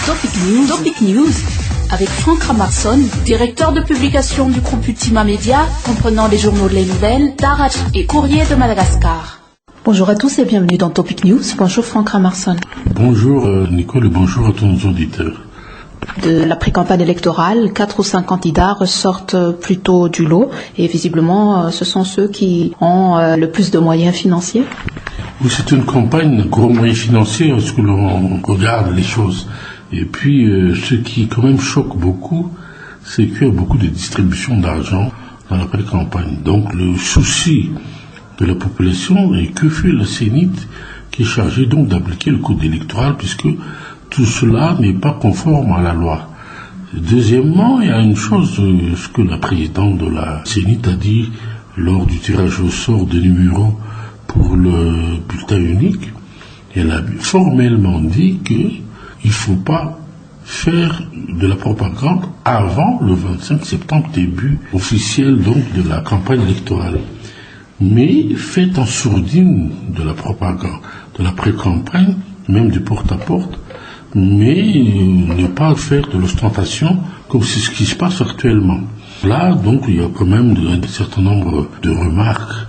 Topic News avec Franck Ramarson, directeur de publication du groupe Ultima Media, comprenant les journaux Les Nouvelles, Darach et Courrier de Madagascar. Bonjour à tous et bienvenue dans Topic News. Bonjour Franck Ramarson. Bonjour Nicole et bonjour à tous nos auditeurs. De la pré-campagne électorale, 4 ou 5 candidats ressortent plutôt du lot et visiblement ce sont ceux qui ont le plus de moyens financiers. Oui, c'est une campagne gros moyens financiers lorsque l'on regarde les choses. Et puis ce qui quand même choque beaucoup, c'est qu'il y a beaucoup de distribution d'argent dans la pré-campagne. Donc le souci de la population est que fait la CENIT qui est chargée donc d'appliquer le code électoral puisque tout cela n'est pas conforme à la loi. Deuxièmement, il y a une chose, ce que la présidente de la CENIT a dit lors du tirage au sort des numéros pour le bulletin unique. Elle a formellement dit qu'il ne faut pas faire de la propagande avant le 25 septembre, début officiel donc de la campagne électorale. Mais faites en sourdine de la propagande, de la pré-campagne, même du porte-à-porte, mais ne pas faire de l'ostentation comme c'est ce qui se passe actuellement. Là, donc, il y a quand même un certain nombre de remarques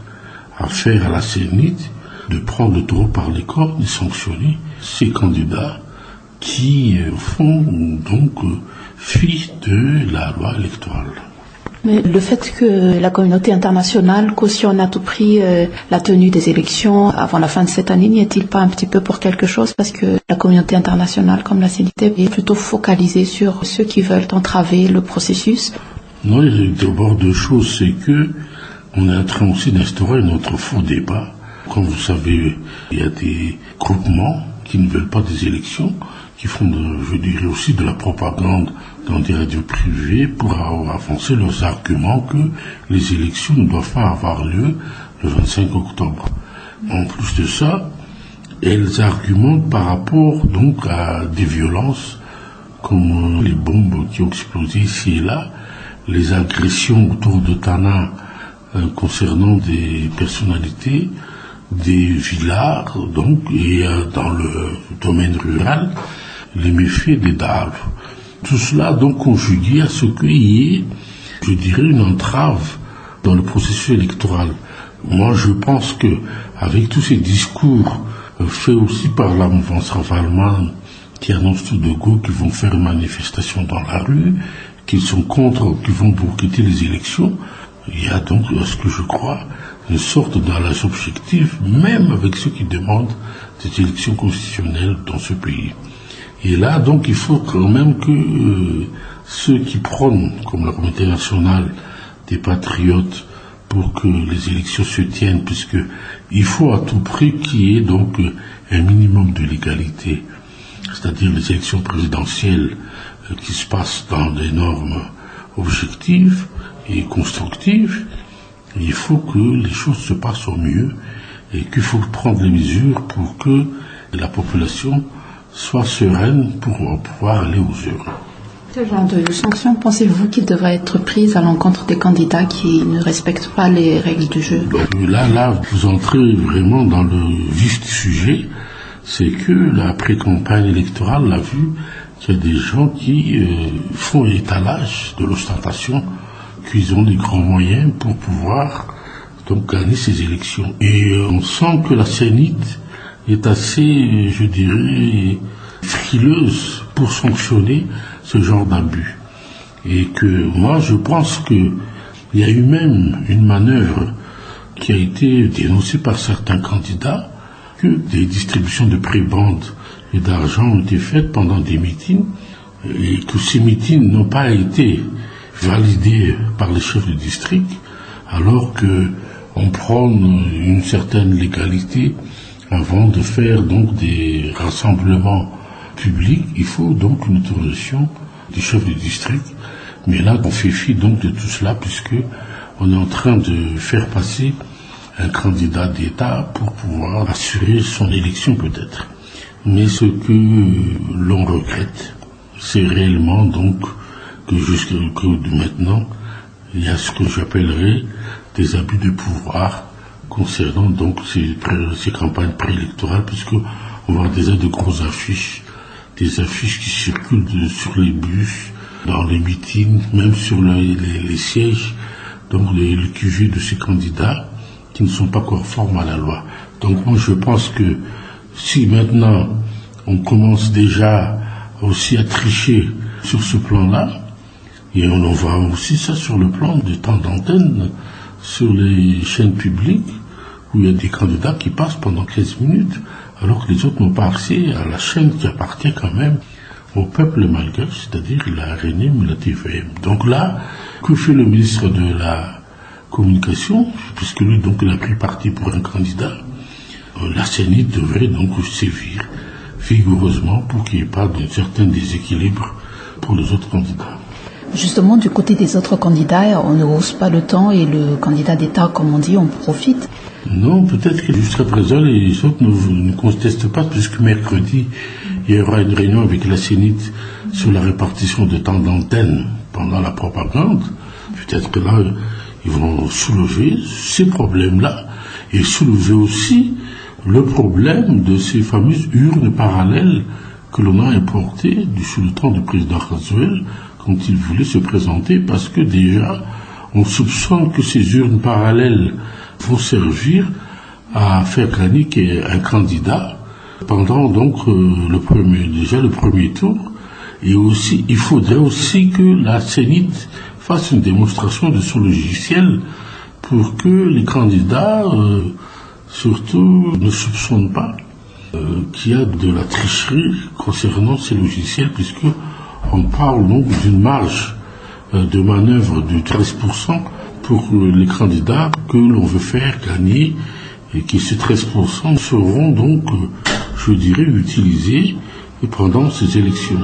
à faire à la CENIT, de prendre le taureau par les cornes et sanctionner ces candidats qui font donc fi de la loi électorale. Mais le fait que la communauté internationale cautionne à tout prix la tenue des élections avant la fin de cette année, n'y est-il pas un petit peu pour quelque chose? Parce que la communauté internationale, comme la CENIT, est plutôt focalisée sur ceux qui veulent entraver le processus. Non, il y a d'abord deux choses. C'est que on est en train aussi d'instaurer notre faux débat. Comme vous savez, il y a des groupements qui ne veulent pas des élections, qui font, je dirais aussi, de la propagande dans des radios privées pour avancer leurs arguments que les élections ne doivent pas avoir lieu le 25 octobre. En plus de ça, elles argumentent par rapport donc à des violences comme les bombes qui ont explosé ici et là, les agressions autour de Tana concernant des personnalités, des villards, donc, et dans le domaine rural, les méfaits des DAV. Tout cela donc conjugué à ce qu'il y ait, je dirais, une entrave dans le processus électoral. Moi, je pense que avec tous ces discours faits aussi par la mouvance Rafalman, qui annonce tout de go qu'ils vont faire une manifestation dans la rue, qu'ils sont contre, qu'ils vont boycotter les élections, il y a donc, à ce que je crois, une sorte d'alliage objectif, même avec ceux qui demandent des élections constitutionnelles dans ce pays. Et là, donc, il faut quand même que ceux qui prônent, comme la communauté nationale, des patriotes, pour que les élections se tiennent, puisqu'il faut à tout prix qu'il y ait donc un minimum de légalité, c'est-à-dire les élections présidentielles qui se passent dans des normes objectives et constructives. Il faut que les choses se passent au mieux et qu'il faut prendre les mesures pour que la population soit sereine pour pouvoir aller aux urnes. Quel genre de sanctions pensez-vous qu'il devrait être prise à l'encontre des candidats qui ne respectent pas les règles du jeu? Là, vous entrez vraiment dans le vif du sujet. C'est que la pré-campagne électorale l'a vu qu'il y a des gens qui font étalage de l'ostentation, qu'ils ont des grands moyens pour pouvoir donc gagner ces élections. Et on sent que la CENIT est assez, je dirais, frileuse pour sanctionner ce genre d'abus. Et que moi, je pense qu'il y a eu même une manœuvre qui a été dénoncée par certains candidats, que des distributions de prébendes et d'argent ont été faites pendant des meetings, et que ces meetings n'ont pas été validés par les chefs de district, alors qu'on prend une certaine légalité avant de faire donc des rassemblements publics. Il faut donc une autorisation du chef de district. Mais là, on fait fi donc de tout cela, puisque on est en train de faire passer un candidat d'État pour pouvoir assurer son élection peut-être. Mais ce que l'on regrette, c'est réellement donc que jusque maintenant, il y a ce que j'appellerais des abus de pouvoir concernant donc ces campagnes préélectorales, puisqu'on voit déjà de grosses affiches des affiches qui circulent sur les bus, dans les meetings, même sur les sièges, donc le QG de ces candidats qui ne sont pas conformes à la loi. Donc moi je pense que si maintenant on commence déjà aussi à tricher sur ce plan-là, et on voit aussi ça sur le plan du temps d'antenne, sur les chaînes publiques, où il y a des candidats qui passent pendant 15 minutes, alors que les autres n'ont pas accès à la chaîne qui appartient quand même au peuple malgache, c'est-à-dire la RNM et la TVM. Donc là, que fait le ministre de la Communication, puisque lui, donc, il a pris parti pour un candidat, la CENI devrait donc sévir vigoureusement pour qu'il n'y ait pas d'un certain déséquilibre pour les autres candidats. Justement, du côté des autres candidats, on ne hausse pas le temps et le candidat d'État, comme on dit, on profite. Non, peut-être que jusqu'à présent, les autres ne contestent pas, puisque mercredi, il y aura une réunion avec la CENI sur la répartition de temps d'antenne pendant la propagande. Peut-être que là, ils vont soulever ces problèmes-là et soulever aussi le problème de ces fameuses urnes parallèles que l'on a importées sous le temps du président Razuel quand il voulait se présenter, parce que déjà, on soupçonne que ces urnes parallèles vont servir à faire gagner un candidat pendant donc le premier tour. Et aussi, il faudrait aussi que la CENI fasse une démonstration de son logiciel pour que les candidats, surtout, ne soupçonnent pas qu'il y a de la tricherie concernant ces logiciels, puisque on parle donc d'une marge de manœuvre de 13% pour les candidats que l'on veut faire gagner, et que ces 13% seront donc, je dirais, utilisés pendant ces élections.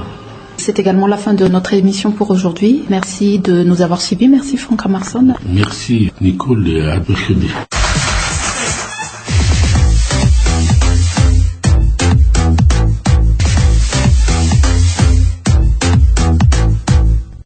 C'est également la fin de notre émission pour aujourd'hui. Merci de nous avoir suivis. Merci Franck Amarson. Merci Nicole et Albert.